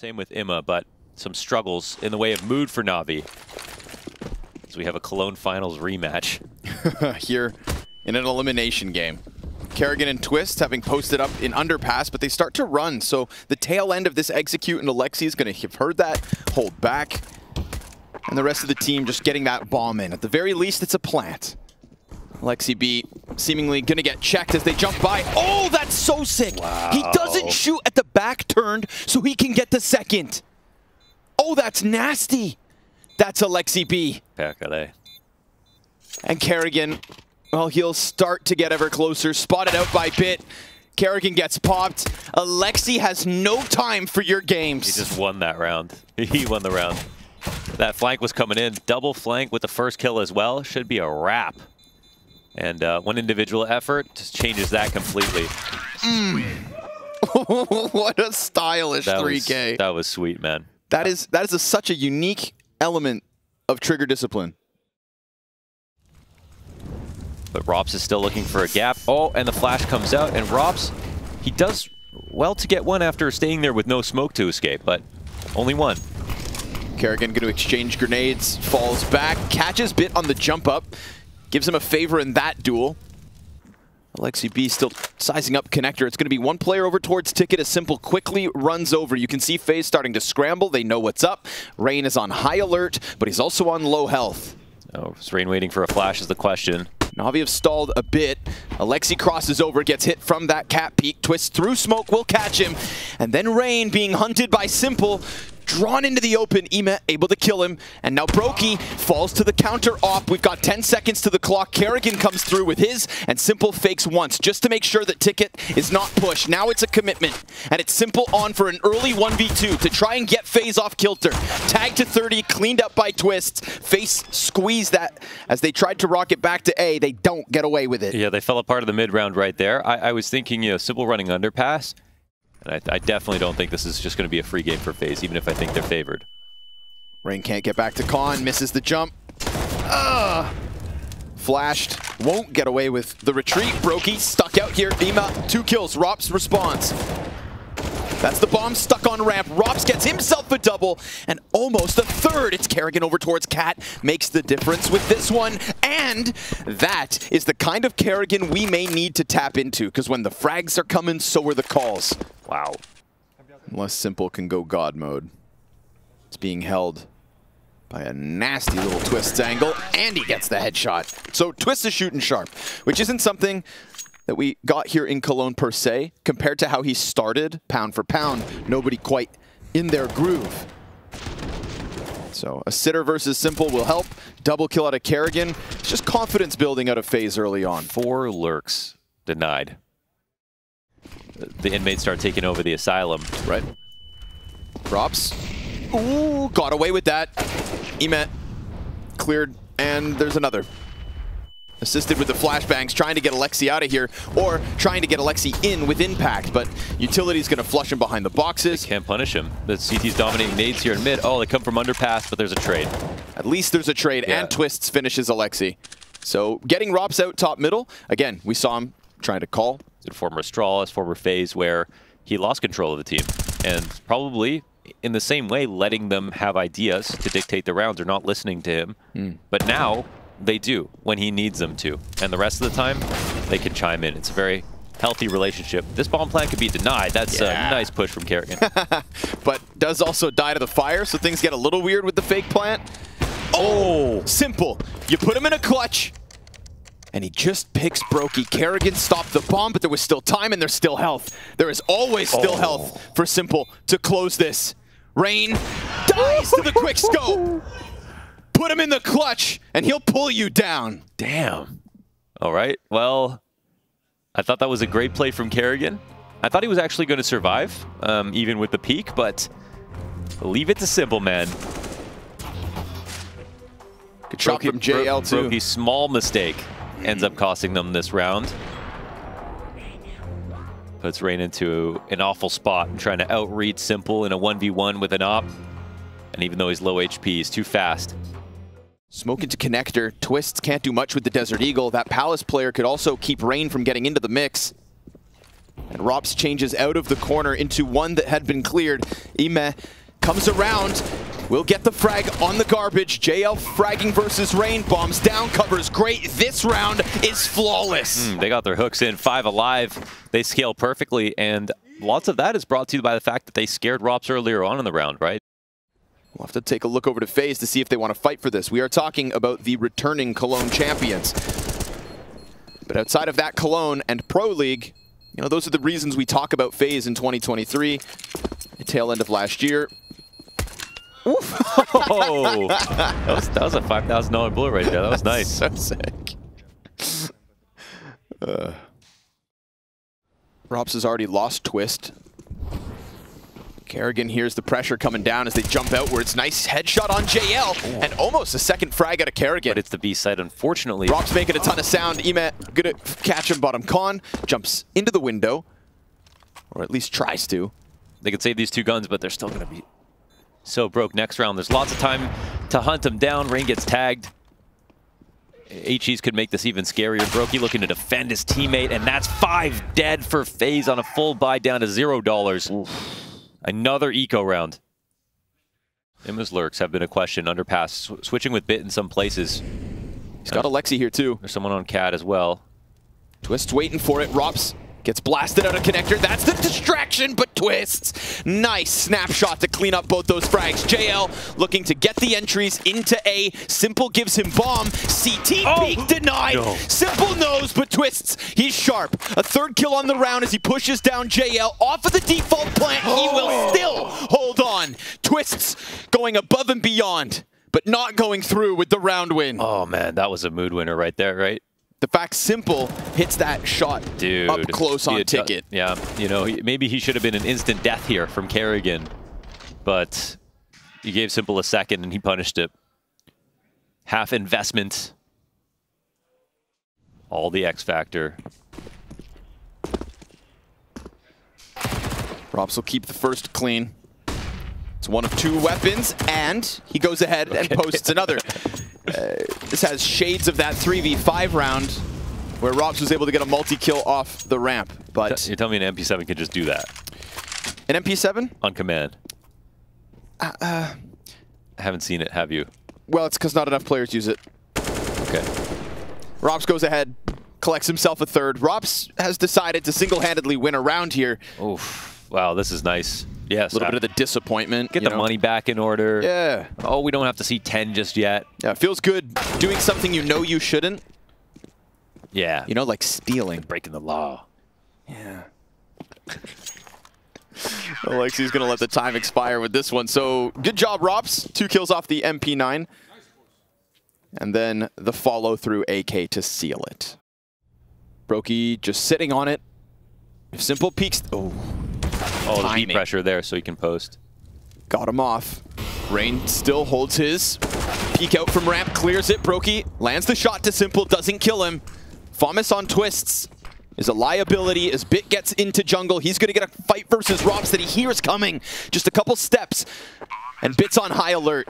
Same with Imma, but some struggles in the way of mood for NaVi. As we have a Cologne Finals rematch. Here in an elimination game. Kerrigan and Twist having posted up in underpass, but they start to run. So the tail end of this execute, and Alexi is going to have heard that, hold back. And the rest of the team just getting that bomb in. At the very least, it's a plant. Alexi B seemingly going to get checked as they jump by. Oh, that's so sick. Wow. He doesn't shoot at the back turned so he can get the second. Oh, that's nasty. That's Alexi B. And Kerrigan, well, he'll start to get ever closer. Spotted out by Bit. Kerrigan gets popped. Alexi has no time for your games. He just won that round. He won the round. That flank was coming in. Double flank with the first kill as well. Should be a wrap. And one individual effort just changes that completely. What a stylish 3K. That was sweet, man. That is such a unique element of trigger discipline. But Rops is still looking for a gap. Oh, and the flash comes out, and Rops, he does well to get one after staying there with no smoke to escape, but only one. Kerrigan going to exchange grenades, falls back, catches Bit on the jump up, gives him a favor in that duel. Alexi B still sizing up connector. It's going to be one player over towards Ticket. A Simple quickly runs over. You can see FaZe starting to scramble. They know what's up. Rain is on high alert, but he's also on low health. Oh, is Rain waiting for a flash is the question. NaVi have stalled a bit. Alexi crosses over, gets hit from that cat peek. Twist through smoke, will catch him. And then Rain being hunted by Simple. Drawn into the open, Ema able to kill him. And now Brokey falls to the counter op. We've got 10 seconds to the clock. Kerrigan comes through with his, and Simple fakes once, just to make sure that Ticket is not pushed. Now it's a commitment, and it's Simple on for an early 1v2 to try and get FaZe off kilter. Tag to 30, cleaned up by Twist. FaZe squeezed that as they tried to rocket back to A. They don't get away with it. Yeah, they fell apart of the mid-round right there. I was thinking, you know, Simple running underpass. And I definitely don't think this is just going to be a free game for FaZe, even if I think they're favored. Rain can't get back to Con, misses the jump. Flashed, won't get away with the retreat. Brokey stuck out here. Ema, 2 kills. Rops responds. That's the bomb stuck on ramp. Rops gets himself a double and almost a third. It's Kerrigan over towards Cat, makes the difference with this one. And that is the kind of Kerrigan we may need to tap into, because when the frags are coming, so are the calls. Wow. Unless Simple can go God mode. It's being held by a nasty little Twist angle, and he gets the headshot. So Twist is shooting sharp, which isn't something that we got here in Cologne per se, compared to how he started, pound for pound, nobody quite in their groove. So a sitter versus Simple will help. Double kill out of Kerrigan. It's just confidence building out of FaZe early on. 4 lurks denied. The inmates start taking over the asylum. Right. Drops. Ooh, got away with that. Emet cleared, and there's another. Assisted with the flashbangs, trying to get Alexi out of here, or trying to get Alexi in with impact, but Utility's going to flush him behind the boxes. They can't punish him. The CT's dominating nades here in mid. Oh, they come from underpass, but there's a trade. At least there's a trade, yeah. And Twists finishes Alexi. So getting Rops out top middle, again, we saw him trying to call. In former Astralis, former FaZe, where he lost control of the team. And probably, in the same way, letting them have ideas to dictate the rounds or not listening to him. But now, they do when he needs them to. And the rest of the time, they can chime in. It's a very healthy relationship. This bomb plant could be denied. That's a nice push from Kerrigan. But does also die to the fire, so things get a little weird with the fake plant. Oh, Simple. You put him in a clutch, and he just picks Brokey. Kerrigan stopped the bomb, but there was still time and there's still health. There is always still health for Simple to close this. Rain dies to the quick scope. Put him in the clutch, and he'll pull you down. Damn. All right. Well, I thought that was a great play from Kerrigan. I thought he was actually going to survive, even with the peak, but leave it to Simple, man. Good shot from JL, too. Brokey's small mistake ends up costing them this round. Puts Rain into an awful spot and trying to outread Simple in a 1v1 with an op. And even though he's low HP, he's too fast. Smoke into connector. Twists can't do much with the Desert Eagle. That Palace player could also keep Rain from getting into the mix. And Rops changes out of the corner into one that had been cleared. IEM comes around, will get the frag on the garbage. JL fragging versus Rain, bombs down, covers great. This round is flawless. They got their hooks in, 5 alive. They scale perfectly, and lots of that is brought to you by the fact that they scared Rops earlier on in the round, right? We'll have to take a look over to FaZe to see if they want to fight for this. We are talking about the returning Cologne champions. But outside of that Cologne and Pro League, you know, those are the reasons we talk about FaZe in 2023. The tail end of last year. Oof. Oh, that was a $5,000 bullet right there. That was nice. So sick. Rops has already lost Twist. Kerrigan hears the pressure coming down as they jump outwards. Nice headshot on JL, and almost a second frag out of Kerrigan. But it's the B side, unfortunately. Rops making a ton of sound. IEM gonna catch him bottom con, jumps into the window, or at least tries to. They could save these 2 guns, but they're still gonna be so broke next round. There's lots of time to hunt him down. Rain gets tagged. HEs could make this even scarier. Brokey looking to defend his teammate, and that's 5 dead for FaZe on a full buy down to $0. Oof. Another eco round. Imma's lurks have been a question. Underpass, switching with Bit in some places. He's got Alexi here too. There's someone on CAD as well. Twist's waiting for it. Rops gets blasted out of connector. That's the distraction, but Twists. Nice snapshot to clean up both those frags. JL looking to get the entries into A. Simple gives him bomb. CT peek denied. No. Simple knows, but Twists, he's sharp. A 3rd kill on the round as he pushes down JL off of the default plant. He will still hold on. Twists going above and beyond, but not going through with the round win. Oh man, that was a mood winner right there, right? The fact Simple hits that shot up close on ticket. Yeah, you know, maybe he should have been an instant death here from Kerrigan, but you gave Simple a second and he punished it. Half investment. All the X factor. Rops will keep the first clean. It's one of 2 weapons, and he goes ahead and posts another. This has shades of that 3v5 round where Rops was able to get a multi-kill off the ramp, but... You're telling me an MP7 could just do that? An MP7? On command. I haven't seen it, have you? Well, it's because not enough players use it. Okay. Rops goes ahead, collects himself a 3rd. Rops has decided to single-handedly win a round here. Oof. Wow, this is nice. Yes. A little bit of the disappointment. Get the money back in order. Yeah. Oh, we don't have to see 10 just yet. Yeah, it feels good doing something you know you shouldn't. Yeah. You know, like stealing. Like breaking the law. Yeah. Alexi's going to let the time expire with this one. So, good job, Rops. 2 kills off the MP9. And then the follow-through AK to seal it. Brokey just sitting on it. If Simple peeks... Oh, the heat pressure there so he can post. Got him off. Rain still holds his. Peek out from ramp, clears it. Brokey lands the shot to Simple, doesn't kill him. Famas on Twists is a liability as Bit gets into jungle. He's going to get a fight versus Rops that he hears coming. Just a couple steps, and Bit's on high alert.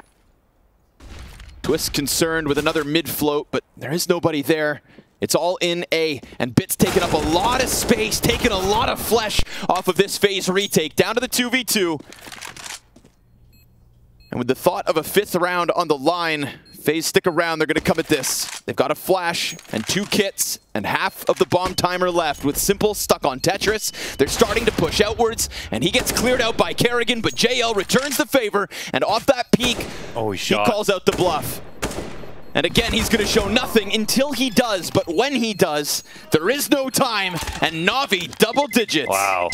Twist concerned with another mid float, but there is nobody there. It's all in A, and Bit's taking up a lot of space, taking a lot of flesh off of this FaZe retake. Down to the 2v2. And with the thought of a 5th round on the line, FaZe stick around, they're going to come at this. They've got a flash and 2 kits and half of the bomb timer left with Simple stuck on Tetris. They're starting to push outwards, and he gets cleared out by Kerrigan, but JL returns the favor, and off that peak, he calls out the bluff. And again, he's going to show nothing until he does, but when he does, there is no time, and NaVi double digits. Wow.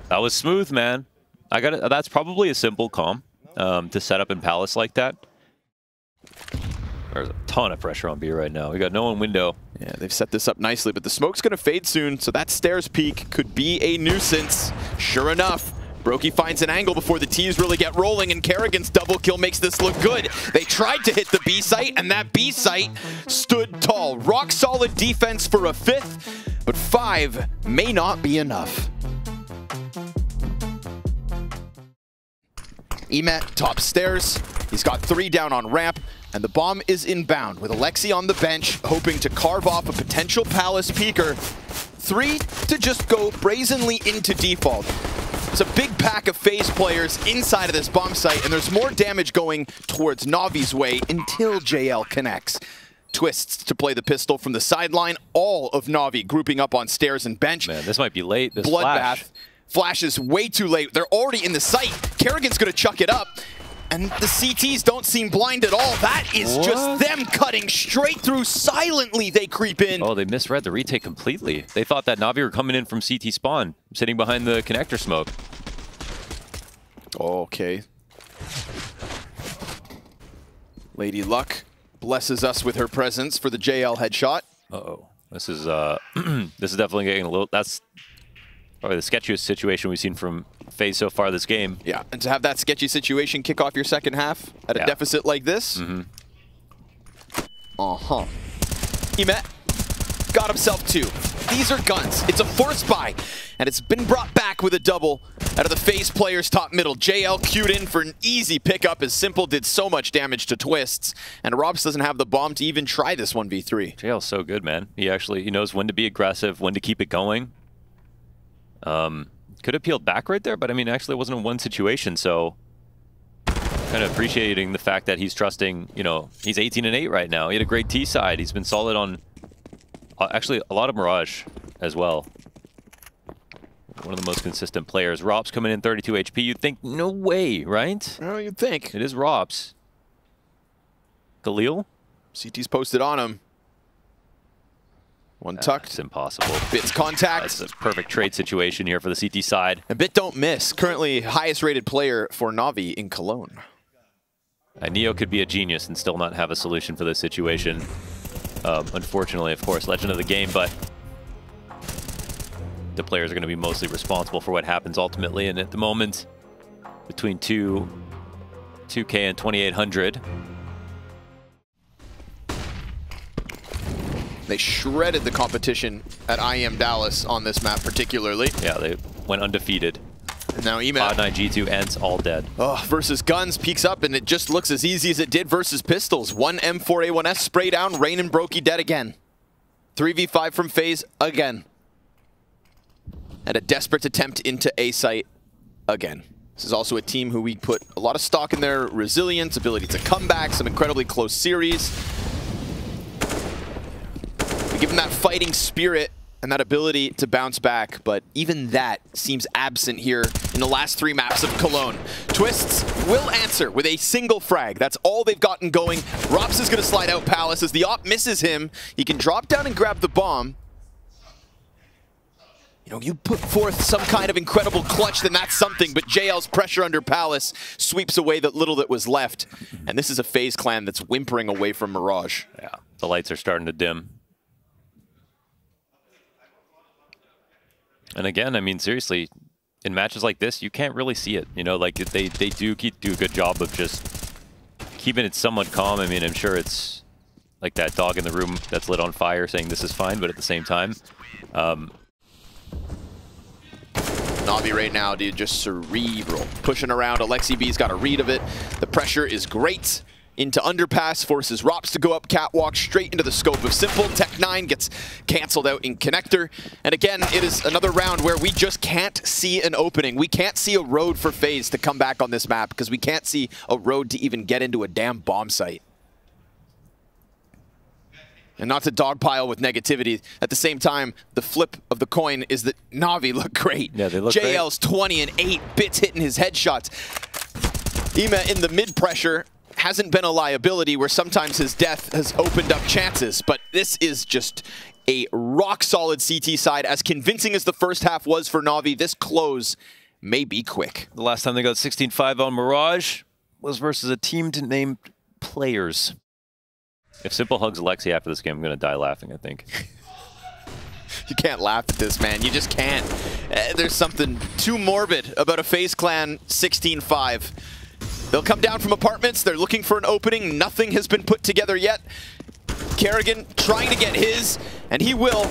That was smooth, man. That's probably a simple comm to set up in Palace like that. There's a ton of pressure on B right now. We got no one window. Yeah, they've set this up nicely, but the smoke's going to fade soon, so that stairs peak could be a nuisance. Sure enough, Brokey finds an angle before the T's really get rolling, and Kerrigan's double kill makes this look good. They tried to hit the B site, and that B site stood tall. Rock solid defense for a 5th, but 5 may not be enough. IEM top stairs. He's got 3 down on ramp, and the bomb is inbound with Alexi on the bench, hoping to carve off a potential Palace peeker. 3 to just go brazenly into default. It's a big pack of FaZe players inside of this bomb site, and there's more damage going towards NaVi's way until JL connects. Twists to play the pistol from the sideline. All of NaVi grouping up on stairs and bench. Man, this might be late. This Bloodbath. Flash is way too late. They're already in the site. Kerrigan's going to chuck it up. And the CTs don't seem blind at all. That is just them cutting straight through. Silently, they creep in. Oh, they misread the retake completely. They thought that NaVi were coming in from CT spawn, sitting behind the connector smoke. Okay. Lady Luck blesses us with her presence for the JL headshot. Uh-oh. This is this is definitely getting a little... That's probably the sketchiest situation we've seen from FaZe so far this game. Yeah, and to have that sketchy situation kick off your second half at a deficit like this. Emet got himself 2. These are guns. It's a force buy, and it's been brought back with a double out of the FaZe players top middle. JL queued in for an easy pickup as Simple did so much damage to Twists, and Robs doesn't have the bomb to even try this 1v3. JL's so good, man. He knows when to be aggressive, when to keep it going. Could have peeled back right there, but I mean, actually it wasn't a one situation, so kind of appreciating the fact that he's trusting, you know, he's 18-8 right now. He had a great T side. He's been solid on actually a lot of Mirage as well. One of the most consistent players. Rops coming in 32 HP. You'd think, no way, right? Well, you'd think. It is Rops. Khalil? CT's posted on him. One tucked. It's impossible. Bits contact. That's a perfect trade situation here for the CT side. A Bit don't miss. Currently highest rated player for NaVi in Cologne. Neo could be a genius and still not have a solution for this situation. Unfortunately, of course, legend of the game, but the players are going to be mostly responsible for what happens ultimately. And at the moment, between 2K and 2800, they shredded the competition at IEM Dallas on this map particularly. Yeah, they went undefeated. And now Emet. Cloud9 G2 ends all dead. Oh, versus Guns peeks up, and it just looks as easy as it did versus Pistols. 1 M4A1S spray down, Rain and Brokey dead again. 3v5 from FaZe again. And a desperate attempt into A site again. This is also a team who we put a lot of stock in their resilience, ability to come back, some incredibly close series. We give them that fighting spirit and that ability to bounce back, but even that seems absent here in the last 3 maps of Cologne. Twists will answer with a single frag. That's all they've gotten going. Rops is going to slide out Palace as the op misses him. He can drop down and grab the bomb. You know, you put forth some kind of incredible clutch, then that's something, but JL's pressure under Palace sweeps away the little that was left. And this is a FaZe clan that's whimpering away from Mirage. Yeah, the lights are starting to dim. And again, I mean, seriously, in matches like this, you can't really see it. You know, like they do a good job of just keeping it somewhat calm. I mean, I'm sure it's like that dog in the room that's lit on fire saying this is fine, but at the same time, NaVi right now, dude, just cerebral. Pushing around, Alexi B's got a read of it. The pressure is great. Into underpass, forces Rops to go up catwalk straight into the scope of Simple. Tech9 gets canceled out in connector. And again, it is another round where we just can't see an opening. We can't see a road for FaZe to come back on this map because we can't see a road to even get into a damn bomb site. And not to dogpile with negativity, at the same time, the flip of the coin is that NaVi look great. Yeah, they look JL's great. 20 and 8, Bits hitting his headshots. Emet in the mid pressure hasn't been a liability where sometimes his death has opened up chances, but this is just a rock-solid CT side. As convincing as the first half was for NaVi, this close may be quick. The last time they got 16-5 on Mirage was versus a team named Players. If Simple hugs Alexi after this game, I'm going to die laughing, I think. You can't laugh at this, man. You just can't. There's something too morbid about a FaZe clan 16-5. They'll come down from apartments. They're looking for an opening. Nothing has been put together yet. Kerrigan trying to get his, and he will.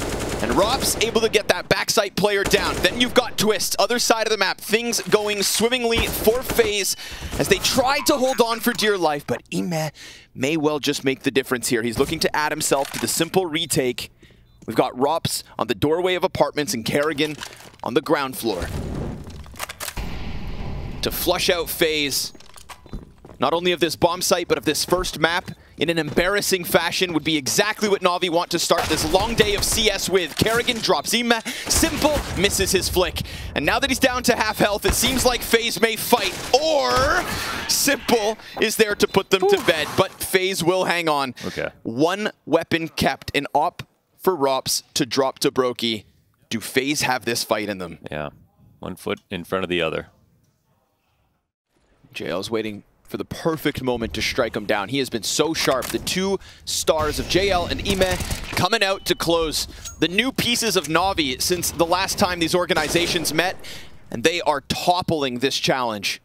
And Rob's able to get that backside player down. Then you've got Twist, other side of the map. Things going swimmingly for FaZe as they try to hold on for dear life, but IEM may well just make the difference here. He's looking to add himself to the simple retake. We've got Rops on the doorway of apartments and Kerrigan on the ground floor. To flush out FaZe, not only of this bomb site, but of this first map, in an embarrassing fashion, would be exactly what NaVi want to start this long day of CS with. Kerrigan drops IEM, Simple misses his flick. And now that he's down to half health, it seems like FaZe may fight, or Simple is there to put them to bed, but FaZe will hang on. Okay. One weapon kept, an op for Rops to drop to Brokey. Do FaZe have this fight in them? Yeah, 1 foot in front of the other. JL's waiting for the perfect moment to strike him down. He has been so sharp. The two stars of JL and IEM coming out to close the new pieces of NaVi since the last time these organizations met, and they are toppling this challenge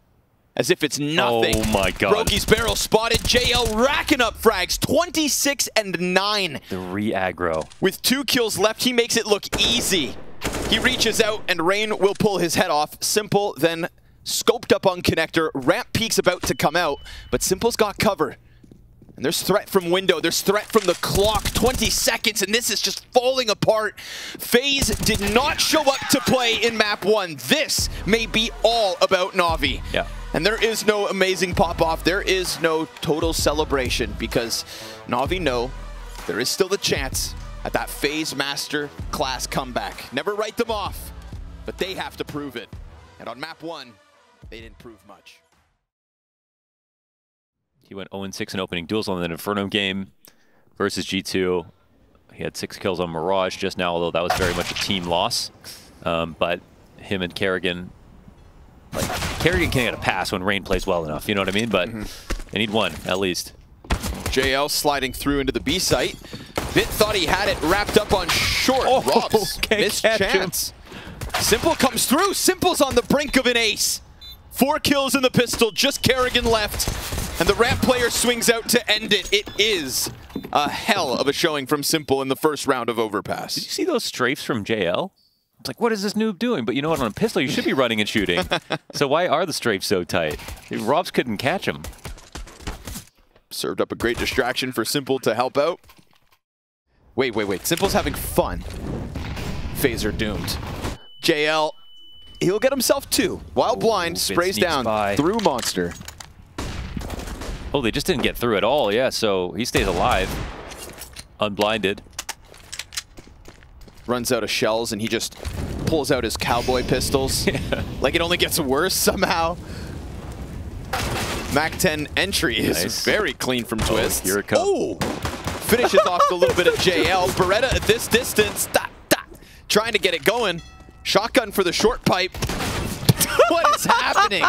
as if it's nothing. Oh my god. Brokey's barrel spotted. JL racking up frags, 26 and 9. The re-aggro. With 2 kills left, he makes it look easy. He reaches out and Rain will pull his head off. Simple then scoped up on connector. Ramp peek's about to come out, but Simple's got cover. And there's threat from window, there's threat from the clock. 20 seconds, and this is just falling apart. FaZe did not show up to play in map 1. This may be all about NaVi. Yeah. And there is no amazing pop-off, there is no total celebration, because NaVi know there is still the chance at that FaZe Master class comeback. Never write them off, but they have to prove it. And on map 1, they didn't prove much. He went 0-6 in opening duels on the Inferno game versus G2. He had 6 kills on Mirage just now, although that was very much a team loss. But him and Kerrigan, like, Kerrigan can get a pass when Rain plays well enough, you know what I mean? But they need one, at least. JL sliding through into the B site. Bit thought he had it wrapped up on short. Robs missed chance. Simple comes through. Simple's on the brink of an ace. 4 kills in the pistol, just Kerrigan left. And the ramp player swings out to end it. It is a hell of a showing from Simple in the first round of Overpass. Did you see those strafes from JL? It's like, what is this noob doing? But you know what, on a pistol, you should be running and shooting. So why are the strafes so tight? Robs couldn't catch him. Served up a great distraction for Simple to help out. Wait. Simple's having fun. FaZe are doomed. JL, he'll get himself 2. While blind, sprays down through Monster. Oh, they just didn't get through at all. Yeah, so he stays alive. Unblinded. Runs out of shells and he just pulls out his cowboy pistols. Yeah. Like it only gets worse somehow. Mac 10 entry is very clean from Twist. Here it comes. Oh! Finishes off a little bit of JL. Beretta at this distance. Trying to get it going. Shotgun for the short pipe. What is happening?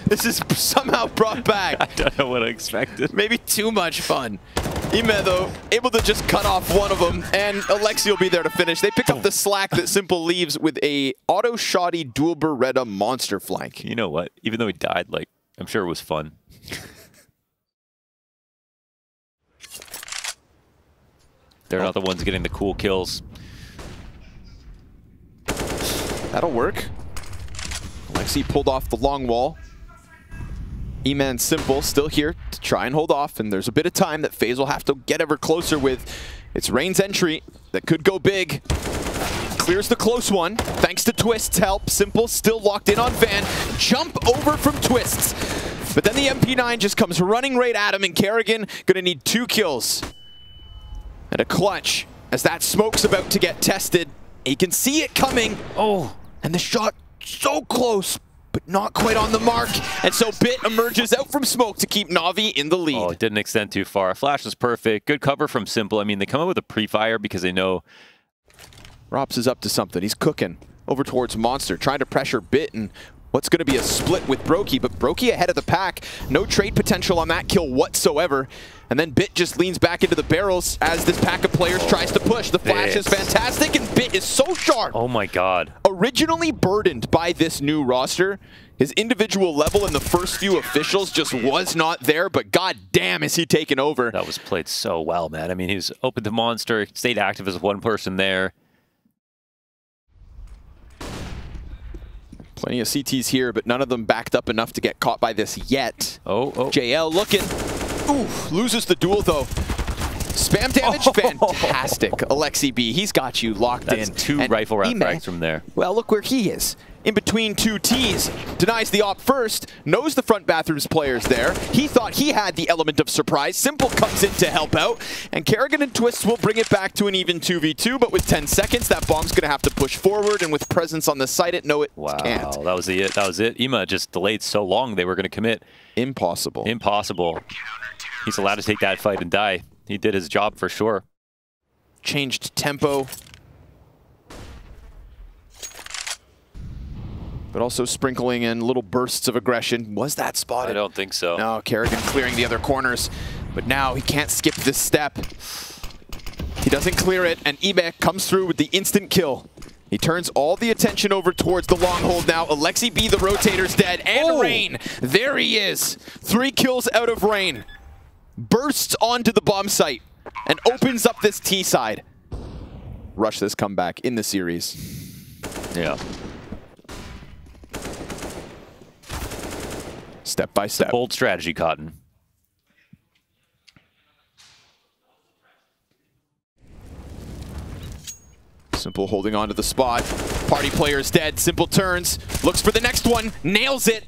This is somehow brought back. I don't know what I expected. Maybe too much fun. IEM, though, able to just cut off one of them, and Alexi will be there to finish. They pick up the slack that Simple leaves with a auto-shoddy dual Beretta monster flank. You know what? Even though he died, like, I'm sure it was fun. They're not the ones getting the cool kills. That'll work. Alexi pulled off the long wall. IEM and Simple still here to try and hold off, and there's a bit of time that FaZe will have to get ever closer with. It's Rain's entry that could go big. Clears the close one, thanks to Twist's help. Simple still locked in on Van. Jump over from Twists. But then the MP9 just comes running right at him, and Kerrigan gonna need 2 kills. And a clutch as that smoke's about to get tested. He can see it coming. Oh, and the shot so close, but not quite on the mark. And so Bit emerges out from smoke to keep NaVi in the lead. Oh, it didn't extend too far. Flash was perfect. Good cover from Simple. I mean, they come up with a pre-fire because they know Rops is up to something. He's cooking over towards Monster, trying to pressure Bit and what's going to be a split with Brokey, but Brokey ahead of the pack. No trade potential on that kill whatsoever. And then Bit just leans back into the barrels as this pack of players tries to push. The flash is fantastic, and Bit is so sharp. Oh my god. Originally burdened by this new roster, His individual level in the first few officials just was not there, but god damn is he taking over. That was played so well, man. I mean, he was open to Monster, stayed active as one person there. Plenty of CTs here, but none of them backed up enough to get caught by this yet. Oh. JL looking. Ooh, loses the duel though. Spam damage, fantastic. Alexi B, he's got you locked in. That's two rifle round frags from there. Well, look where he is. In between two Ts, denies the op first, knows the front bathrooms player's there. He thought he had the element of surprise. Simple comes in to help out, and Kerrigan and Twist will bring it back to an even 2v2, but with 10 seconds, that bomb's gonna have to push forward, and with presence on the site, it can't. Wow, that was it. That was it. EMA just delayed so long they were gonna commit. Impossible. Impossible. He's allowed to take that fight and die. He did his job for sure. Changed tempo. But also sprinkling in little bursts of aggression. Was that spotted? I don't think so. No, Kerrigan clearing the other corners. But now he can't skip this step. He doesn't clear it, and Ime comes through with the instant kill. He turns all the attention over towards the long hold now. Alexi B, the rotator's dead, and Rain. There he is. 3 kills out of Rain. Bursts onto the bomb site and opens up this T side. Rush this comeback in the series. Yeah. Step by step. Bold strategy, Cotton. Simple holding on to the spot. Party player's dead. Simple turns. Looks for the next one. Nails it.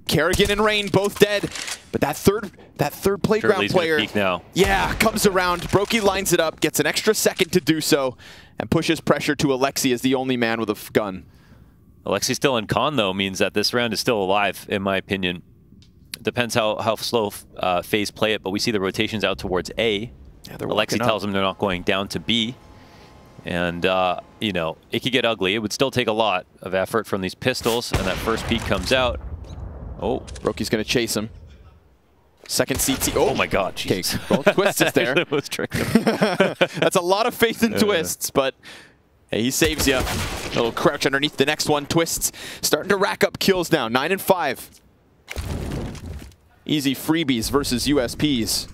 Kerrigan and Rain both dead. But that third playground player, peek now. Yeah, comes around. Brokey lines it up, gets an extra second to do so, and pushes pressure to Alexi as the only man with a gun. Alexi still in con, though, means that this round is still alive, in my opinion. Depends how slow FaZe play it, but we see the rotations out towards A. Yeah, Alexi tells them they're not going down to B. And, you know, it could get ugly. It would still take a lot of effort from these pistols, and that first peek comes out. Oh. Brokey's going to chase him. Second CT. Oh my god, jeez. Okay, well, Twist is there. That's a lot of faith in Twists, but hey, he saves you. A little crouch underneath the next one. Twists starting to rack up kills now. 9 and 5. Easy freebies versus USPs.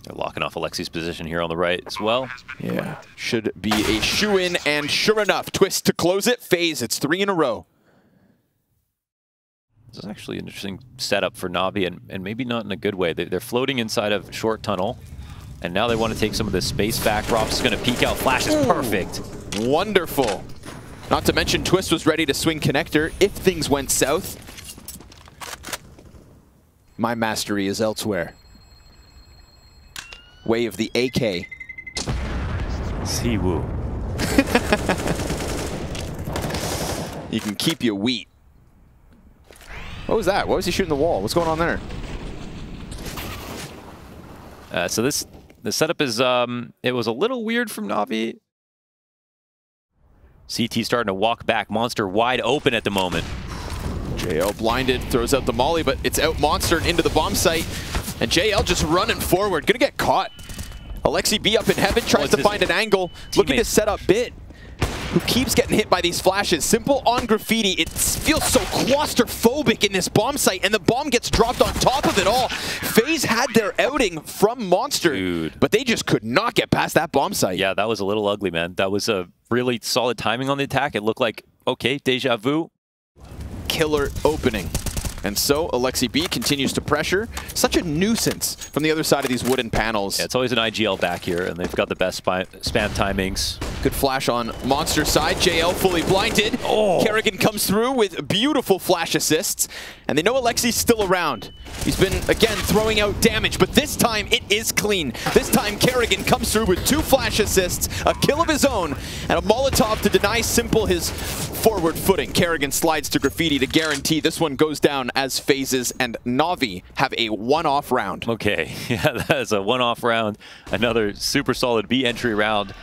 They're locking off Alexi's position here on the right as well. Yeah, should be a shoe-in, and sure enough, Twist to close it. FaZe, it's 3 in a row. This is actually an interesting setup for NaVi, and maybe not in a good way. They're floating inside of short tunnel, and now they want to take some of this space back. Rob's going to peek out. Flash is perfect. Wonderful. Not to mention Twist was ready to swing connector if things went south. My mastery is elsewhere. Way of the AK. Siwoo. You can keep your wheat. What was that? Why was he shooting the wall? What's going on there? So the setup is, it was a little weird from NaVi. CT starting to walk back. Monster wide open at the moment. JL blinded, throws out the molly, but it's out monstered into the bomb site. And JL just running forward, gonna get caught. Alexi B up in heaven, tries to find an angle, looking to set up Bit, who keeps getting hit by these flashes. Simple on Graffiti, it feels so claustrophobic in this bomb site, and the bomb gets dropped on top of it all. FaZe had their outing from Monster, but they just could not get past that bomb site. Yeah, that was a little ugly, man. That was a really solid timing on the attack. It looked like, okay, deja vu. Killer opening. And so Alexi B continues to pressure. Such a nuisance from the other side of these wooden panels. Yeah, it's always an IGL back here, and they've got the best spam timings. Good flash on Monster side. JL fully blinded. Oh. Kerrigan comes through with beautiful flash assists. And they know Alexi's still around. He's been, again, throwing out damage, but this time it is clean. This time Kerrigan comes through with 2 flash assists, a kill of his own, and a Molotov to deny Simple his forward footing. Kerrigan slides to Graffiti to guarantee this one goes down as FaZes and NaVi have a one-off round. Okay, yeah, that is a one-off round. Another super solid B entry round.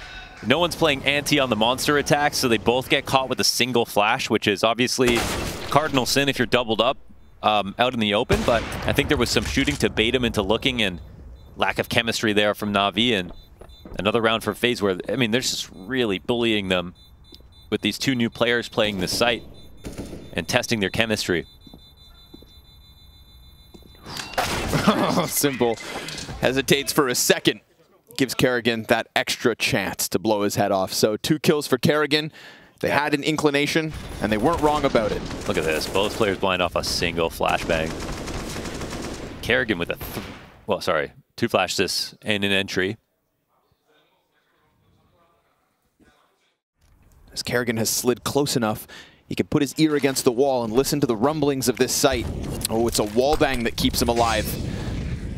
No one's playing anti on the monster attack, so they both get caught with a single flash, which is obviously cardinal sin if you're doubled up out in the open, but I think there was some shooting to bait him into looking, and lack of chemistry there from NaVi, and another round for FaZe where, I mean, they're just really bullying them with these 2 new players playing this site. and testing their chemistry. Simple hesitates for a second. Gives Kerrigan that extra chance to blow his head off. So 2 kills for Kerrigan. They had an inclination, and they weren't wrong about it. Look at this. Both players blind off a single flashbang. Kerrigan with a 2 flash assists and an entry. As Kerrigan has slid close enough, he can put his ear against the wall and listen to the rumblings of this site. Oh, it's a wall bang that keeps him alive.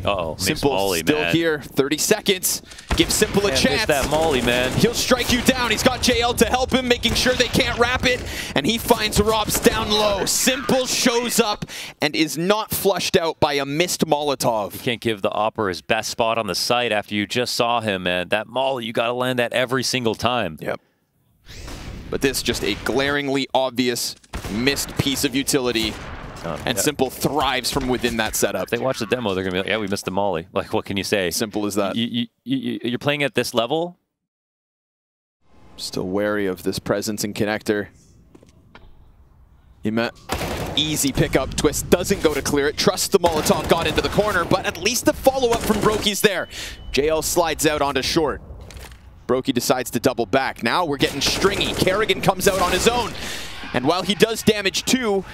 Uh-oh, Simple molly, still man. here, 30 seconds. Give Simple a chance. That molly, man. He'll strike you down. He's got JL to help him, making sure they can't wrap it. And he finds Robs down low. Simple shows up and is not flushed out by a missed Molotov. You can't give the Opper his best spot on the site after you just saw him, man. That molly, you got to land that every single time. Yep. But this just a glaringly obvious missed piece of utility. And Simple thrives from within that setup. If they watch the demo, they're going to be like, yeah, we missed the molly. Like, what can you say? Simple as that. You're playing at this level? Still wary of this presence in connector. Easy pickup. Twist doesn't go to clear it. Trusts the Molotov got into the corner, but at least the follow-up from Brokey's there. JL slides out onto short. Brokey decides to double back. Now we're getting stringy. Kerrigan comes out on his own. And while he does damage too,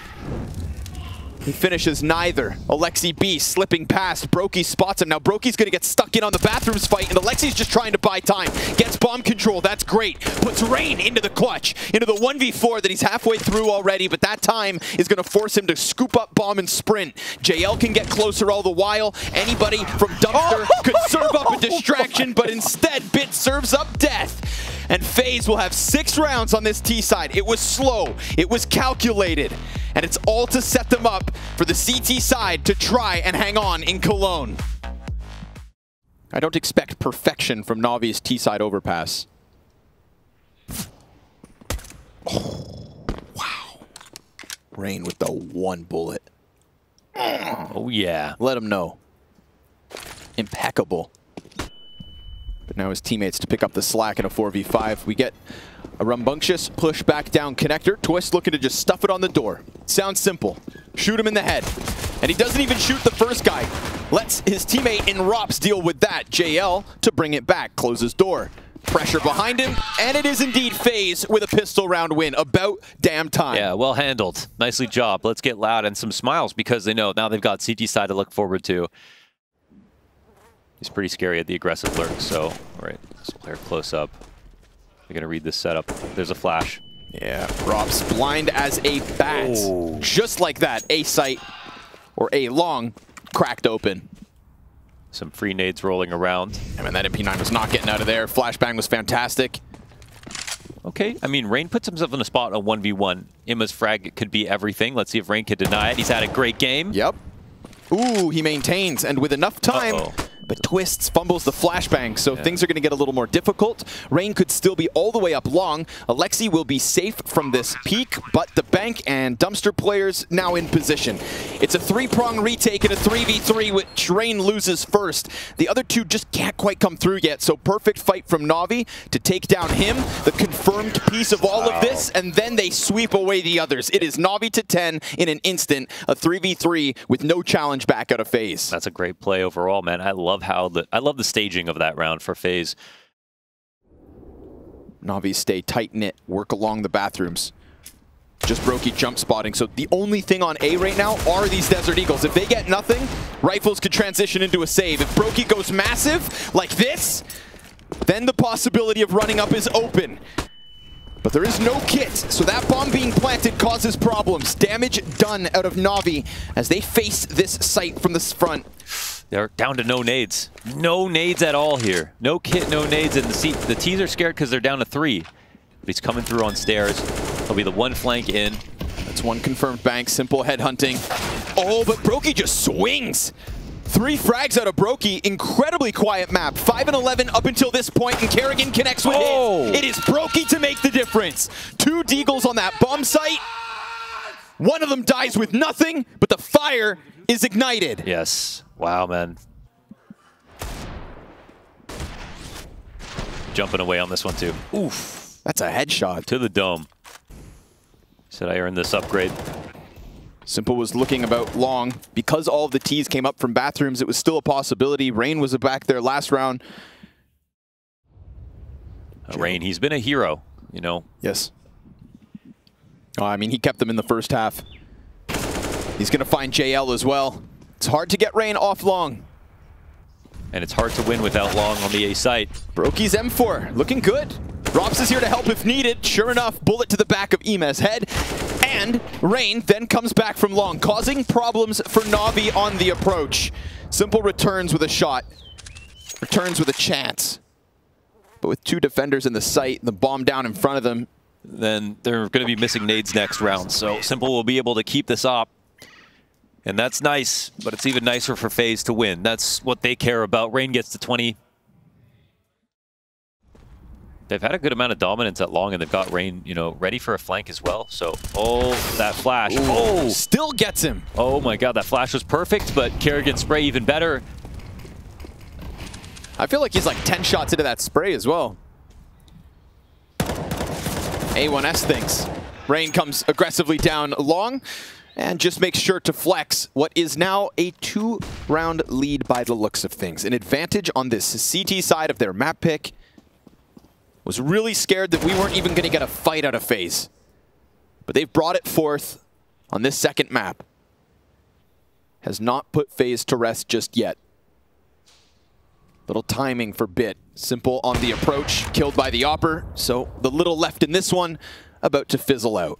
he finishes neither. Alexi B slipping past. Brokey spots him. Now Brokey's going to get stuck in on the bathrooms fight, and Alexi's just trying to buy time. Gets bomb control. That's great. Puts Rain into the clutch, into the 1v4 that he's halfway through already, but that time is going to force him to scoop up bomb and sprint. JL can get closer all the while. Anybody from Dumpster could serve up a distraction, but instead Bit serves up death. And FaZe will have 6 rounds on this T side. It was slow. It was calculated. And it's all to set them up for the CT side to try and hang on in Cologne. I don't expect perfection from NaVi's T-side overpass. Oh, wow. Rain with the 1 bullet. Oh, yeah. Let him know. Impeccable. But now his teammates to pick up the slack in a 4v5. We get a rambunctious push back down connector. Twist looking to just stuff it on the door. Sounds simple. Shoot him in the head. And he doesn't even shoot the first guy. Lets his teammate in Rops deal with that. JL to bring it back. Closes door. Pressure behind him. And it is indeed FaZe with a pistol round win. About damn time. Yeah, well handled. Nicely job. Let's get loud and some smiles because they know now they've got CT side to look forward to. He's pretty scary at the aggressive lurk, so, all right, let's player close up. They're gonna read this setup. There's a flash. Yeah, Robs blind as a bat. Oh. Just like that, A site, or A long, cracked open. Some free nades rolling around. I mean, that MP9 was not getting out of there. Flashbang was fantastic. Okay, I mean, Rain puts himself in a spot on 1v1. Imma's frag could be everything. Let's see if Rain can deny it. He's had a great game. Yep. Ooh, he maintains, and with enough time, but Twists fumbles the flashbang, so things are going to get a little more difficult. Rain could still be all the way up long. Alexi will be safe from this peak, but the bank and Dumpster players now in position. It's a 3-prong retake in a 3v3, which Rain loses first. The other 2 just can't quite come through yet, so perfect fight from NaVi to take down him, the confirmed piece of all of this, and then they sweep away the others. It is NaVi to 10 in an instant, a 3v3 with no challenge back out of FaZe. That's a great play overall, man. I love the staging of that round for FaZe. NaVi stay tight-knit, work along the bathrooms. Just Brokey jump spotting, so the only thing on A right now are these Desert Eagles. If they get nothing, Rifles could transition into a save. If Brokey goes massive, like this, then the possibility of running up is open. But there is no kit, so that bomb being planted causes problems. Damage done out of NaVi as they face this site from the front. They're down to no nades. No nades at all here. No kit, no nades, and the T's are scared because they're down to 3. But he's coming through on stairs. He'll be the 1 flank in. That's 1 confirmed bank, simple headhunting. Oh, but Brokey just swings. 3 frags out of Brokey, incredibly quiet map. 5 and 11 up until this point, and Kerrigan connects with his. It is Brokey to make the difference. 2 Deagles on that bomb site. One of them dies with nothing, but the fire is ignited. Yes. Wow, man. Jumping away on this one, too. Oof. That's a headshot. To the dome. Said I earned this upgrade. Simple was looking about long. Because all of the T's came up from bathrooms, it was still a possibility. Rain was back there last round. Rain, he's been a hero, you know. Yes. Oh, I mean, he kept them in the first half. He's going to find JL as well. It's hard to get Rain off long. And it's hard to win without long on the A site. Brokey's M4, looking good. Rops is here to help if needed. Sure enough, bullet to the back of Ime's head. And Rain then comes back from long, causing problems for NaVi on the approach. Simple returns with a shot. Returns with a chance. But with two defenders in the site, the bomb down in front of them. Then they're going to be missing nades next round. So Simple will be able to keep this op. And that's nice, but it's even nicer for FaZe to win. That's what they care about. Rain gets to 20. They've had a good amount of dominance at long, and they've got Rain, you know, ready for a flank as well. So, oh, that flash. Ooh, oh! Still gets him. Oh my god, that flash was perfect, but Kerrigan's spray even better. I feel like he's like 10 shots into that spray as well. A1S thinks. Rain comes aggressively down long and just makes sure to flex what is now a 2-round lead by the looks of things. An advantage on this CT side of their map pick. Was really scared that we weren't even going to get a fight out of FaZe. But they've brought it forth on this second map. Has not put FaZe to rest just yet. Little timing for Bit. Simple on the approach, killed by the Opper. So the little left in this one, about to fizzle out.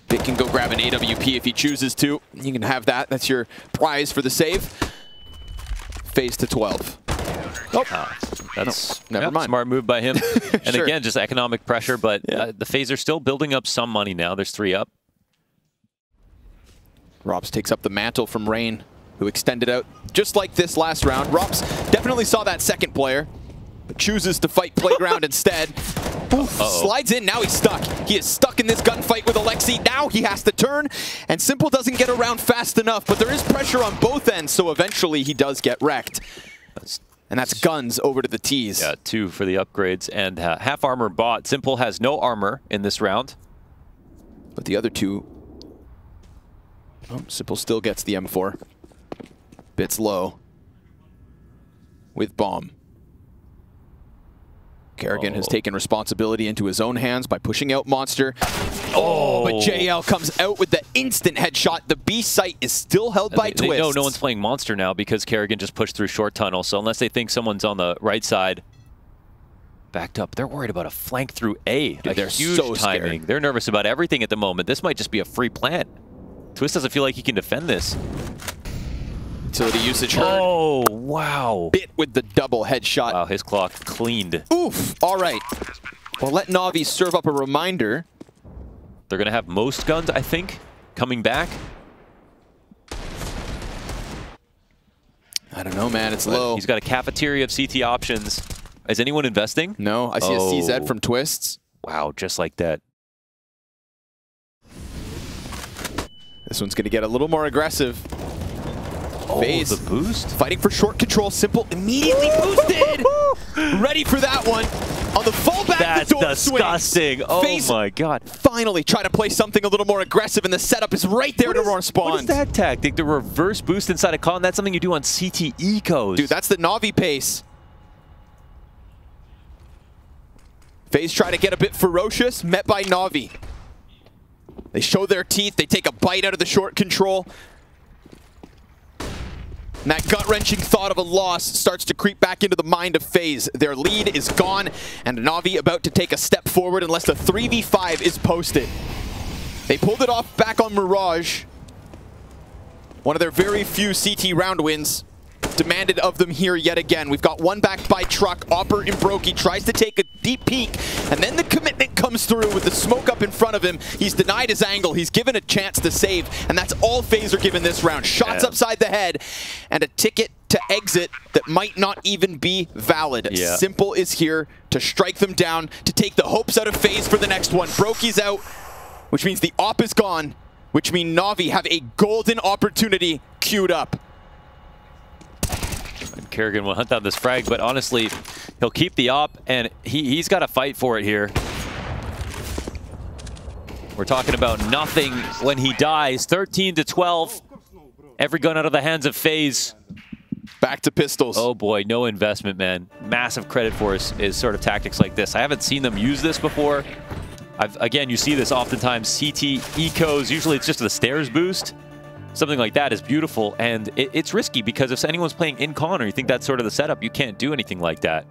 Bit can go grab an AWP if he chooses to. You can have that. That's your prize for the save. FaZe to 12. Oh, that's never mind. Smart move by him. And Sure. again, just economic pressure, but the FaZe are still building up some money now. There's 3 up. Rops takes up the mantle from Rain, who extended out just like this last round. Rops definitely saw that second player, but chooses to fight Playground instead. Slides in, now he's stuck. He is stuck in this gunfight with Alexi. Now he has to turn, and Simple doesn't get around fast enough, but there is pressure on both ends, so eventually he does get wrecked. And that's guns over to the T's. Yeah, 2 for the upgrades and half armor bought. Simple has no armor in this round. But the other 2... Oh, Simple still gets the M4. Bit's low. With bomb. Kerrigan has taken responsibility into his own hands by pushing out Monster. Oh, but JL comes out with the instant headshot. The B site is still held by Twist. They know no one's playing Monster now because Kerrigan just pushed through short tunnel. So unless they think someone's on the right side, backed up, they're worried about a flank through A. Dude, they're huge so timing. scared. They're nervous about everything at the moment. This might just be a free plant. Twist doesn't feel like he can defend this. Utility usage hurt. Oh, wow. Bit with the double headshot. Wow, his clock cleaned. Oof. All right. Well, let NaVi serve up a reminder. They're going to have most guns, I think, coming back. I don't know, man. It's low. He's got a cafeteria of CT options. Is anyone investing? No, I see a CZ from Twists. Wow, just like that. This one's going to get a little more aggressive. Oh, FaZe the boost? Fighting for short control. Simple immediately boosted. Ready for that one. On the fallback, that's the door disgusting. swings. Oh FaZe my god. Finally try to play something a little more aggressive, and the setup is right there to respond. What is that tactic? The reverse boost inside a column? That's something you do on CT ecos. Dude, that's the NaVi pace. FaZe try to get a bit ferocious, met by NaVi. They show their teeth. They take a bite out of the short control. And that gut-wrenching thought of a loss starts to creep back into the mind of FaZe. Their lead is gone, and NaVi about to take a step forward unless the 3v5 is posted. They pulled it off back on Mirage. One of their very few CT round wins. Demanded of them here yet again. We've got one backed by Truck. Opper and Brokey tries to take a deep peek, and then the commitment comes through with the smoke up in front of him. He's denied his angle. He's given a chance to save, and that's all FaZe are given this round. Shots upside the head, and a ticket to exit that might not even be valid. Yeah. Simple is here to strike them down, to take the hopes out of FaZe for the next one. Brokey's out, which means the op is gone, which means NaVi have a golden opportunity queued up. And Kerrigan will hunt down this frag, but honestly, he'll keep the op, and he's got to fight for it here. We're talking about nothing when he dies. 13-12. Every gun out of the hands of FaZe. Back to pistols. Oh boy, no investment, man. Massive credit for is sort of tactics like this. I haven't seen them use this before. Again, you see this oftentimes. CT ecos, usually it's just the stairs boost. Something like that is beautiful, and it's risky because if anyone's playing in con or you think that's sort of the setup, you can't do anything like that.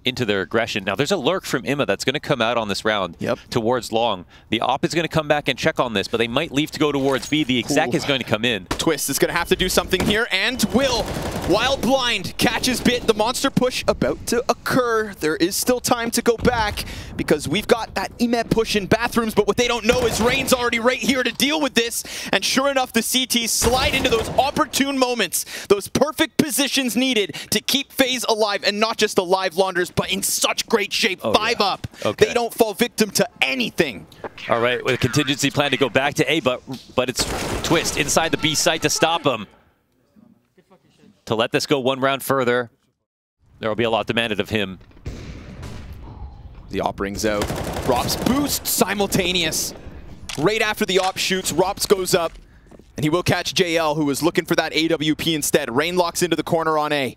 Into their aggression. Now, there's a lurk from Imma that's going to come out on this round towards long. The op is going to come back and check on this, but they might leave to go towards B. The exec is going to come in. Twist is going to have to do something here, and will. While blind, catches bit. The monster push about to occur. There is still time to go back because we've got that EMET push in bathrooms, but what they don't know is Rain's already right here to deal with this. And sure enough, the CTs slide into those opportune moments, those perfect positions needed to keep FaZe alive, and not just alive, Launders, but in such great shape. Oh, 5 up. Okay. They don't fall victim to anything. All right, with a contingency plan to go back to A, but it's Twist inside the B site to stop him. To let this go one round further, there will be a lot demanded of him. The op rings out. Rops boost simultaneous. Right after the op shoots, Rops goes up, and he will catch JL, who was looking for that AWP instead. Rain locks into the corner on A.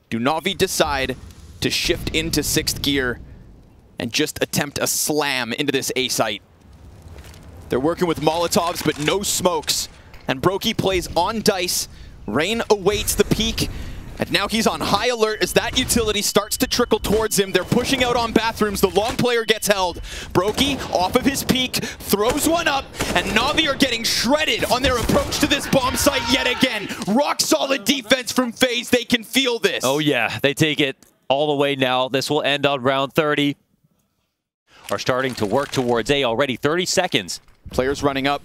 Do NaVi decide to shift into 6th gear and just attempt a slam into this A site? They're working with Molotovs, but no smokes. And Brokey plays on dice. Rain awaits the peek, and now he's on high alert as that utility starts to trickle towards him. They're pushing out on bathrooms. The long player gets held. Brokey, off of his peak, throws one up, and NaVi are getting shredded on their approach to this bomb site yet again. Rock solid defense from FaZe. They can feel this. Oh yeah, they take it all the way now. This will end on round 30. Are starting to work towards A already. 30 seconds. Players running up.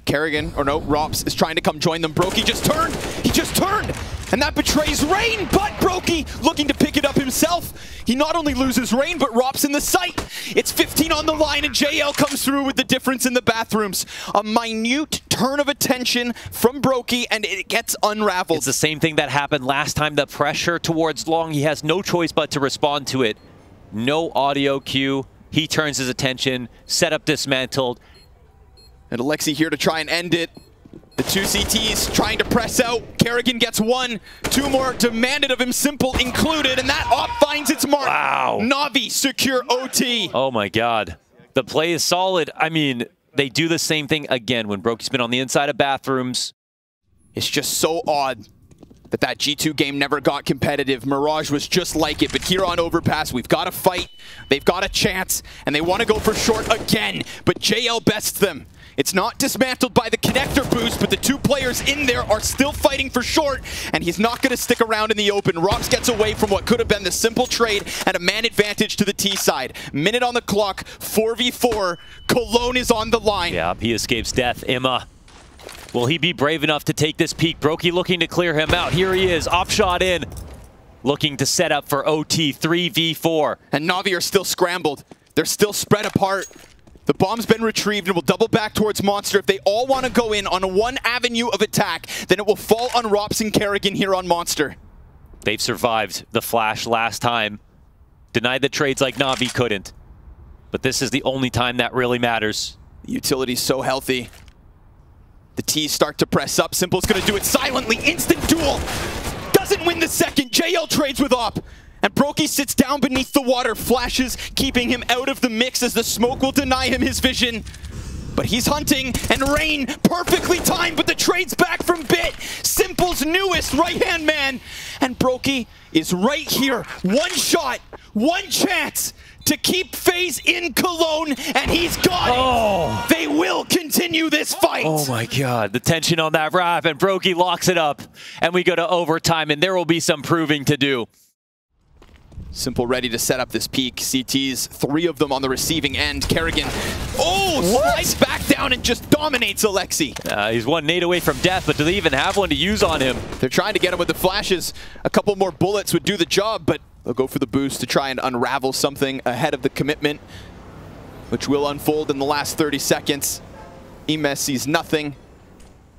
Kerrigan, or no, Rops is trying to come join them. Brokey just turned. He just turned. And that betrays Rain, but Brokey looking to pick it up himself. He not only loses Rain, but Rops in the sight. It's 15 on the line, and JL comes through with the difference in the bathrooms. A minute turn of attention from Brokey, and it gets unraveled. It's the same thing that happened last time. The pressure towards long, he has no choice but to respond to it. No audio cue. He turns his attention. Setup dismantled. And Alexi here to try and end it. The 2 CTs trying to press out. Kerrigan gets 1. 2 more demanded of him, Simple included, and that op finds its mark. Wow. NaVi secure OT. Oh my god. The play is solid. I mean, they do the same thing again when Brokey's been on the inside of bathrooms. It's just so odd that G2 game never got competitive. Mirage was just like it, but here on Overpass, we've got a fight. They've got a chance, and they want to go for short again, but JL bests them. It's not dismantled by the connector boost, but the 2 players in there are still fighting for short, and he's not going to stick around in the open. Rops gets away from what could have been the simple trade and a man advantage to the T side. Minute on the clock, 4v4. Cologne is on the line. Yeah, he escapes death. Imma. Will he be brave enough to take this peek? Brokey looking to clear him out. Here he is, op shot in. Looking to set up for OT 3v4. And NaVi are still scrambled. They're still spread apart. The bomb's been retrieved and will double back towards Monster. If they all want to go in on one avenue of attack, then it will fall on Rops and Kerrigan here on Monster. They've survived the flash last time. Denied the trades like NaVi couldn't. But this is the only time that really matters. The utility's so healthy. The T's start to press up. Simple's going to do it silently. Instant duel. Doesn't win the second. JL trades with op. And Brokey sits down beneath the water, flashes, keeping him out of the mix as the smoke will deny him his vision. But he's hunting, and Rain perfectly timed, but the trade's back from Bit. Simple's newest right-hand man. And Brokey is right here. 1 shot, 1 chance to keep FaZe in Cologne, and he's got it. They will continue this fight. Oh my god, the tension on that wrap, and Brokey locks it up. And we go to overtime, and there will be some proving to do. Simple ready to set up this peak. CTs, 3 of them on the receiving end. Kerrigan, slides back down and just dominates Alexi. He's 1 nade away from death, but do they even have one to use on him? They're trying to get him with the flashes. A couple more bullets would do the job, but they'll go for the boost to try and unravel something ahead of the commitment, which will unfold in the last 30 seconds. EMES sees nothing.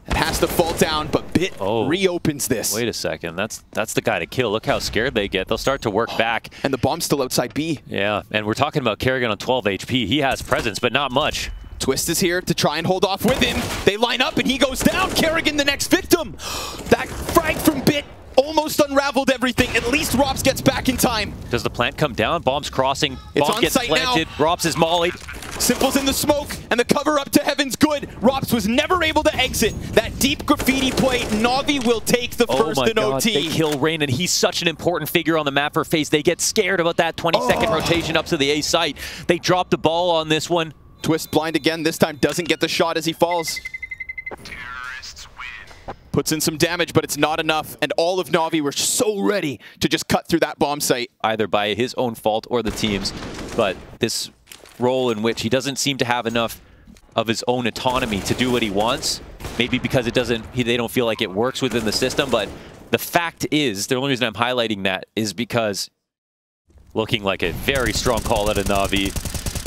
and has to fall down, but Bit reopens this. Wait a second, that's the guy to kill. Look how scared they get. They'll start to work back. And the bomb's still outside B. Yeah, and we're talking about Kerrigan on 12 HP. He has presence, but not much. Twist is here to try and hold off with him. They line up and he goes down. Kerrigan, the next victim. That frag from Bit almost unraveled everything. At least Rops gets back in time. Does the plant come down? Bomb's crossing. It's Bomb on gets site planted. now. Rops is mollied. Simple's in the smoke, and the cover up to Heaven's good. Rops was never able to exit. That deep graffiti play, NaVi will take the first in OT. They kill Rain, and he's such an important figure on the map for FaZe. They get scared about that 20-second rotation up to the A site. They drop the ball on this one. Twist blind again, this time doesn't get the shot as he falls. Terrorists win. Puts in some damage, but it's not enough, and all of NaVi were so ready to just cut through that bomb site. Either by his own fault or the team's, but this role in which he doesn't seem to have enough of his own autonomy to do what he wants. Maybe because they don't feel like it works within the system, but the fact is, the only reason I'm highlighting that is because looking like a very strong call out of NaVi.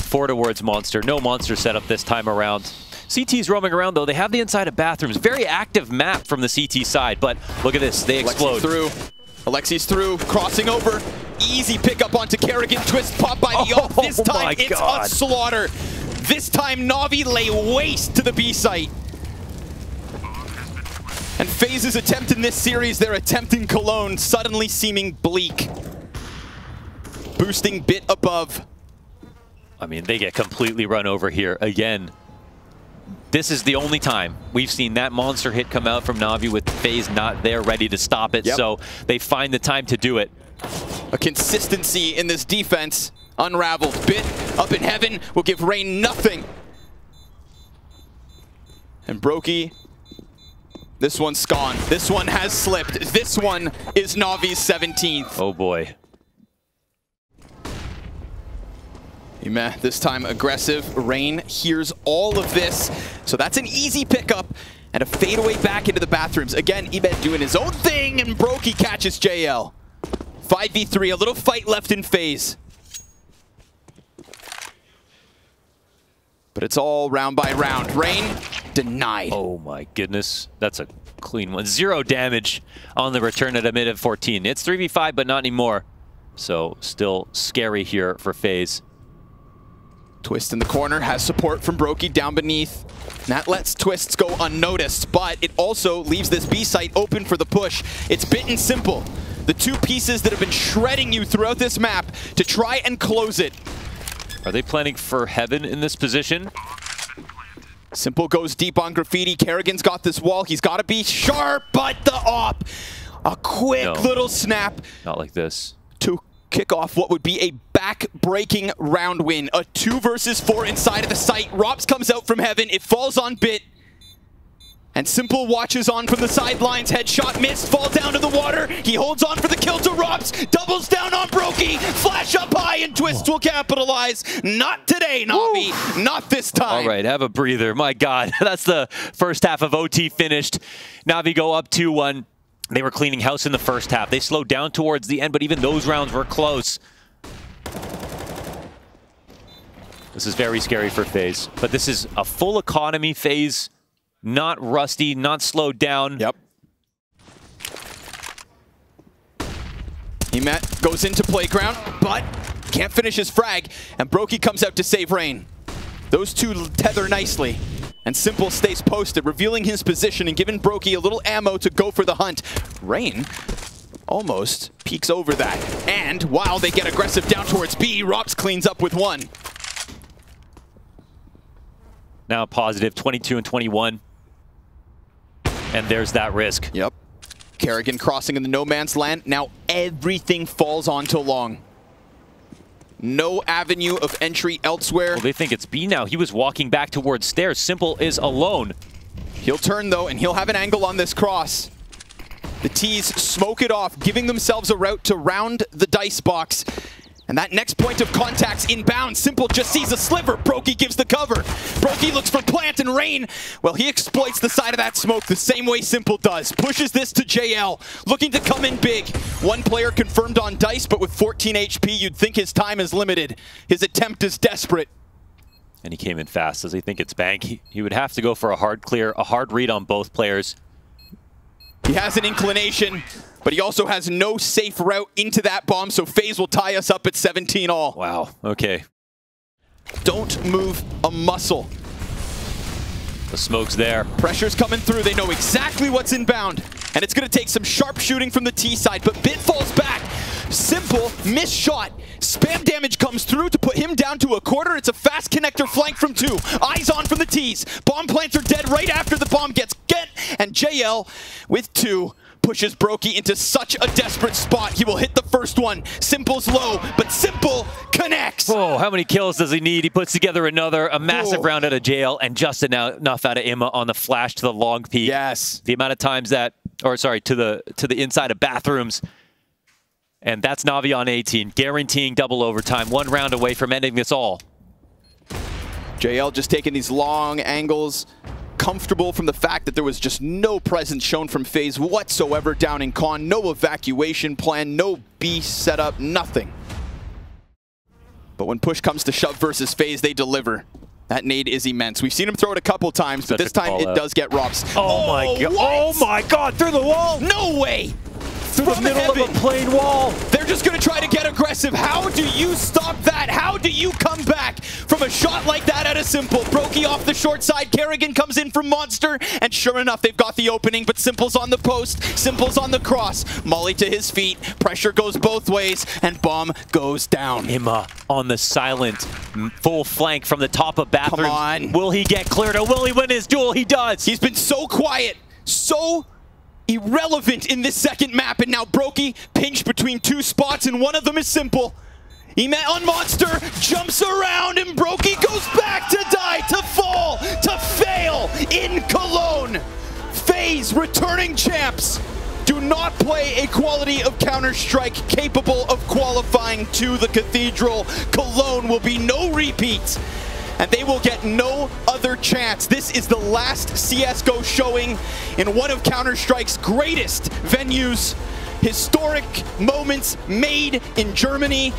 4 towards Monster. No Monster setup this time around. CT's roaming around though. They have the inside of bathrooms. Very active map from the CT side, but look at this. They explode. Alexi's through, crossing over. Easy pickup onto Kerrigan. Twist pop by the off. This time it's a slaughter. This time NaVi lay waste to the B site. And FaZe's attempt in this series, their attempt in Cologne, suddenly seeming bleak. Boosting Bit above. I mean, they get completely run over here again. This is the only time we've seen that monster hit come out from NaVi with FaZe not there ready to stop it, so they find the time to do it. A consistency in this defense unraveled. Bit up in heaven will give Rain nothing. And Brokey, this one's gone. This one has slipped. This one is NaVi's 17th. Oh boy. This time aggressive. Rain hears all of this. So that's an easy pickup and a fadeaway back into the bathrooms. Again, Ibed doing his own thing and Brokey catches JL. 5v3, a little fight left in FaZe. But it's all round by round. Rain denied. Oh my goodness. That's a clean one. 0 damage on the return at a mid of 14. It's 3v5, but not anymore. So still scary here for FaZe. Twist in the corner, has support from Brokey down beneath. And that lets Twists go unnoticed, but it also leaves this B site open for the push. It's Bit and Simple, the two pieces that have been shredding you throughout this map to try and close it. Are they planning for Heaven in this position? Simple goes deep on graffiti. Kerrigan's got this wall. He's got to be sharp, but the op. A quick little snap. Not like this. To kick off what would be a back-breaking round win. A 2 versus 4 inside of the site. Rops comes out from Heaven. It falls on Bit. And Simple watches on from the sidelines. Headshot missed. Fall down to the water. He holds on for the kill to Rops. Doubles down on Brokey. Flash up high and Twist will capitalize. Not today, NaVi. Not this time. All right, have a breather. My God, that's the first half of OT finished. NaVi go up 2-1. They were cleaning house in the first half. They slowed down towards the end, but even those rounds were close. This is very scary for FaZe, but this is a full economy FaZe, not rusty, not slowed down. Yep. Emet goes into playground, but can't finish his frag, and Brokey comes out to save Rain. Those two tether nicely. And Simple stays posted, revealing his position and giving Brokey a little ammo to go for the hunt. Rain almost peeks over that. And while they get aggressive down towards B, Rops cleans up with 1. Now positive, 22 and 21. And there's that risk. Yep. Kerrigan crossing in the no man's land. Now everything falls onto Long. No avenue of entry elsewhere. Well, they think it's B now. He was walking back towards stairs. Simple is alone. He'll turn, though, and he'll have an angle on this cross. The T's smoke it off, giving themselves a route to round the dice box. And that next point of contact's inbound. Simple just sees a sliver. Brokey gives the cover. Brokey looks for plant and Rain. Well, he exploits the side of that smoke the same way Simple does. Pushes this to JL, looking to come in big. One player confirmed on dice, but with 14 HP, you'd think his time is limited. His attempt is desperate. And he came in fast. Does he think it's bang? He would have to go for a hard clear, a hard read on both players. He has an inclination, but he also has no safe route into that bomb, so FaZe will tie us up at 17 all. Wow, okay. Don't move a muscle. The smoke's there. Pressure's coming through. They know exactly what's inbound. And it's going to take some sharp shooting from the T side, but Bit falls back. Simple, missed shot. Spam damage comes through to put him down to a quarter. It's a fast connector flank from 2. Eyes on from the T's. Bomb plants are dead right after the bomb gets get. And JL with 2 pushes Brokey into such a desperate spot. He will hit the first one. Simple's low, but Simple connects. Oh, how many kills does he need? He puts together another, a massive round out of jail, and just enough out of Imma on the flash to the long peak. Yes. The amount of times that, or sorry, to the inside of bathrooms. And that's NaVi on 18, guaranteeing double overtime, 1 round away from ending this all. JL just taking these long angles, comfortable from the fact that there was just no presence shown from FaZe whatsoever down in Con, no evacuation plan, no B setup, nothing. But when push comes to shove versus FaZe, they deliver. That nade is immense. We've seen him throw it a couple times, but this time it does get Robs. Oh my god! Oh my god! Through the wall! No way! Through the middle of a plain wall. They're just going to try to get aggressive. How do you stop that? How do you come back from a shot like that out of Simple? Brokey off the short side. Kerrigan comes in from Monster. And sure enough, they've got the opening, but Simple's on the post. Simple's on the cross. Molly to his feet. Pressure goes both ways, and bomb goes down. Imma on the silent full flank from the top of bathrooms. Come on. Will he get cleared, or will he win his duel? He does. He's been so quiet, so irrelevant in this second map, and now Brokey pinched between 2 spots, and one of them is Simple. He met on Monster, jumps around, and Brokey goes back to die, to fall, to fail in Cologne. FaZe, returning champs, do not play a quality of Counter-Strike capable of qualifying to the Cathedral. Cologne will be no repeat, and they will get no other chance. This is the last CSGO showing in one of Counter-Strike's greatest venues. Historic moments made in Germany,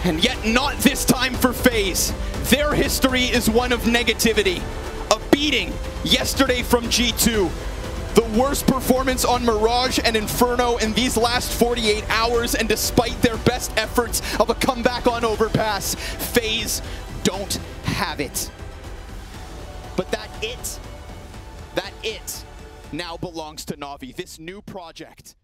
and yet not this time for FaZe. Their history is one of negativity. A beating yesterday from G2. The worst performance on Mirage and Inferno in these last 48 hours, and despite their best efforts of a comeback on Overpass, FaZe don't have it. But that it now belongs to NaVi, this new project.